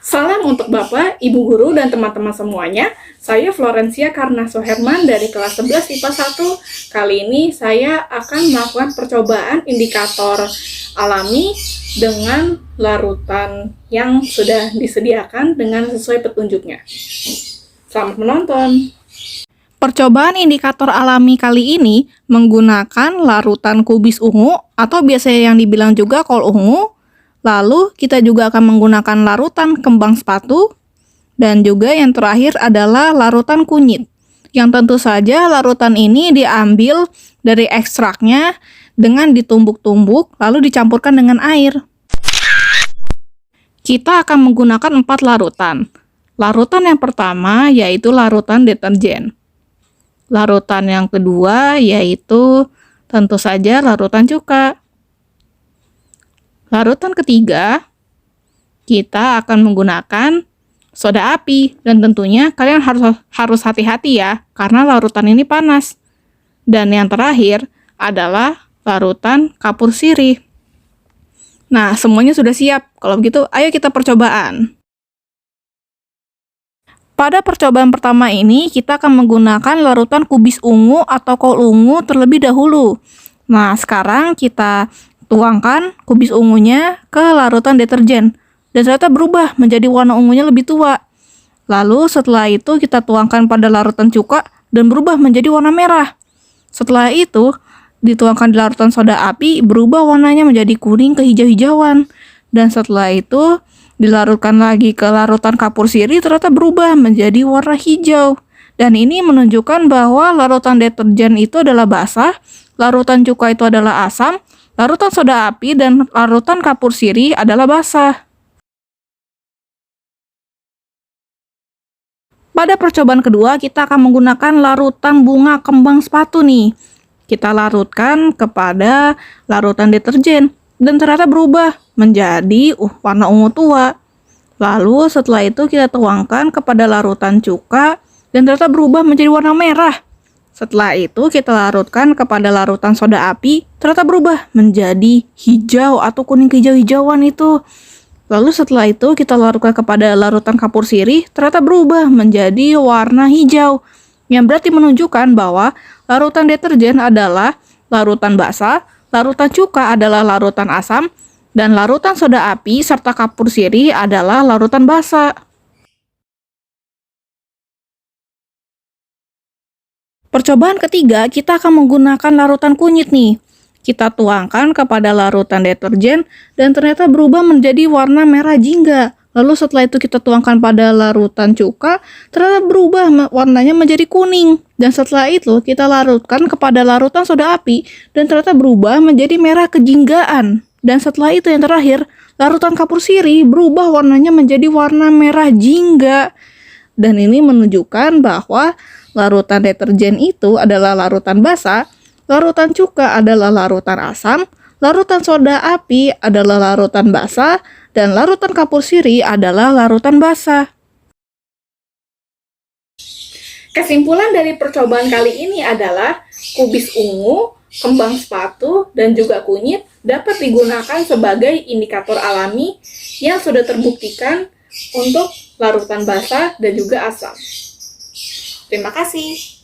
Salam untuk Bapak, Ibu Guru, dan teman-teman semuanya. Saya Florencia Karna Soherman dari kelas 11 IPA 1. Kali ini saya akan melakukan percobaan indikator alami dengan larutan yang sudah disediakan dengan sesuai petunjuknya. Selamat menonton. Percobaan indikator alami kali ini menggunakan larutan kubis ungu atau biasanya yang dibilang juga kol ungu. Lalu kita juga akan menggunakan larutan kembang sepatu, dan juga yang terakhir adalah larutan kunyit. Yang tentu saja larutan ini diambil dari ekstraknya dengan ditumbuk-tumbuk lalu dicampurkan dengan air. Kita akan menggunakan 4 larutan. Larutan yang pertama yaitu larutan deterjen. Larutan yang kedua yaitu tentu saja larutan cuka. Larutan ketiga, kita akan menggunakan soda api, dan tentunya kalian harus hati-hati ya, karena larutan ini panas. Dan yang terakhir adalah larutan kapur sirih. Nah, semuanya sudah siap. Kalau begitu, ayo kita percobaan. Pada percobaan pertama ini, kita akan menggunakan larutan kubis ungu atau kol ungu terlebih dahulu. Nah, sekarang kita tuangkan kubis ungunya ke larutan deterjen, dan ternyata berubah menjadi warna ungunya lebih tua. Lalu setelah itu kita tuangkan pada larutan cuka dan berubah menjadi warna merah. Setelah itu dituangkan di larutan soda api, berubah warnanya menjadi kuning kehijau-hijauan. Dan setelah itu dilarutkan lagi ke larutan kapur sirih, ternyata berubah menjadi warna hijau. Dan ini menunjukkan bahwa larutan deterjen itu adalah basah, larutan cuka itu adalah asam, larutan soda api dan larutan kapur sirih adalah basah. Pada percobaan kedua, kita akan menggunakan larutan bunga kembang sepatu nih. Kita larutkan kepada larutan deterjen, dan ternyata berubah menjadi warna ungu tua. Lalu setelah itu kita tuangkan kepada larutan cuka, dan ternyata berubah menjadi warna merah. Setelah itu kita larutkan kepada larutan soda api, ternyata berubah menjadi hijau atau kuning kehijau-hijauan itu. Lalu setelah itu kita larutkan kepada larutan kapur sirih, ternyata berubah menjadi warna hijau. Yang berarti menunjukkan bahwa larutan deterjen adalah larutan basah, larutan cuka adalah larutan asam, dan larutan soda api serta kapur sirih adalah larutan basah. Percobaan ketiga, kita akan menggunakan larutan kunyit nih. Kita tuangkan kepada larutan deterjen, dan ternyata berubah menjadi warna merah jingga. Lalu setelah itu kita tuangkan pada larutan cuka, ternyata berubah warnanya menjadi kuning. Dan setelah itu kita larutkan kepada larutan soda api, dan ternyata berubah menjadi merah kejinggaan. Dan setelah itu yang terakhir, larutan kapur sirih berubah warnanya menjadi warna merah jingga. Dan ini menunjukkan bahwa larutan deterjen itu adalah larutan basah, larutan cuka adalah larutan asam, larutan soda api adalah larutan basah, dan larutan kapur sirih adalah larutan basah. Kesimpulan dari percobaan kali ini adalah kubis ungu, kembang sepatu, dan juga kunyit dapat digunakan sebagai indikator alami yang sudah terbuktikan untuk larutan basah dan juga asam. Terima kasih.